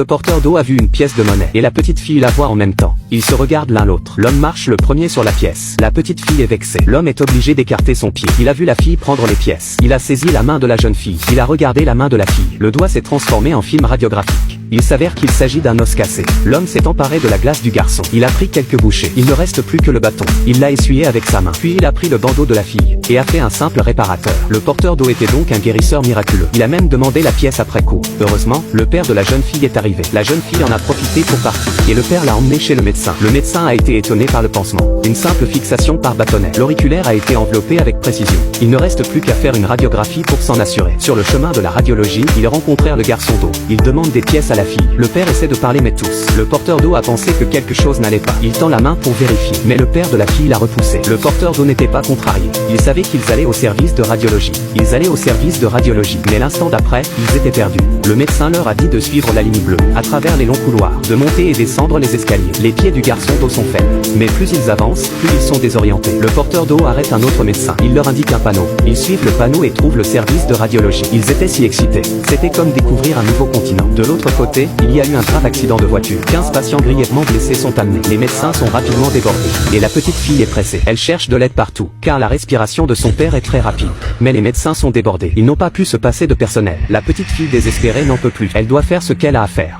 Ce porteur d'eau a vu une pièce de monnaie et la petite fille la voit en même temps. Ils se regardent l'un l'autre. L'homme marche le premier sur la pièce. La petite fille est vexée. L'homme est obligé d'écarter son pied. Il a vu la fille prendre les pièces. Il a saisi la main de la jeune fille. Il a regardé la main de la fille. Le doigt s'est transformé en film radiographique. Il s'avère qu'il s'agit d'un os cassé. L'homme s'est emparé de la glace du garçon. Il a pris quelques bouchées. Il ne reste plus que le bâton. Il l'a essuyé avec sa main. Puis il a pris le bandeau de la fille et a fait un simple réparateur. Le porteur d'eau était donc un guérisseur miraculeux. Il a même demandé la pièce après coup. Heureusement, le père de la jeune fille est arrivé. La jeune fille en a profité pour partir et le père l'a emmené chez le médecin. Le médecin a été étonné par le pansement. Une simple fixation par bâtonnet. L'auriculaire a été enveloppé avec précision. Il ne reste plus qu'à faire une radiographie pour s'en assurer. Sur le chemin de la radiologie, ils rencontrèrent le garçon d'eau. Il demande des pièces à la fille. Le père essaie de parler mais tous. Le porteur d'eau a pensé que quelque chose n'allait pas. Il tend la main pour vérifier. Mais le père de la fille l'a repoussé. Le porteur d'eau n'était pas contrarié. Il savait qu'ils allaient au service de radiologie. Ils allaient au service de radiologie. Mais l'instant d'après, ils étaient perdus. Le médecin leur a dit de suivre la ligne bleue, à travers les longs couloirs, de monter et descendre les escaliers. Les pieds du garçon d'eau sont faibles. Mais plus ils avancent, plus ils sont désorientés. Le porteur d'eau arrête un autre médecin. Il leur indique un panneau. Ils suivent le panneau et trouvent le service de radiologie. Ils étaient si excités. C'était comme découvrir un nouveau continent. De l'autre côté, il y a eu un grave accident de voiture. 15 patients grièvement blessés sont amenés. Les médecins sont rapidement débordés. Et la petite fille est pressée. Elle cherche de l'aide partout, car la respiration de son père est très rapide. Mais les médecins sont débordés. Ils n'ont pas pu se passer de personnel. La petite fille désespérée n'en peut plus. Elle doit faire ce qu'elle a à faire.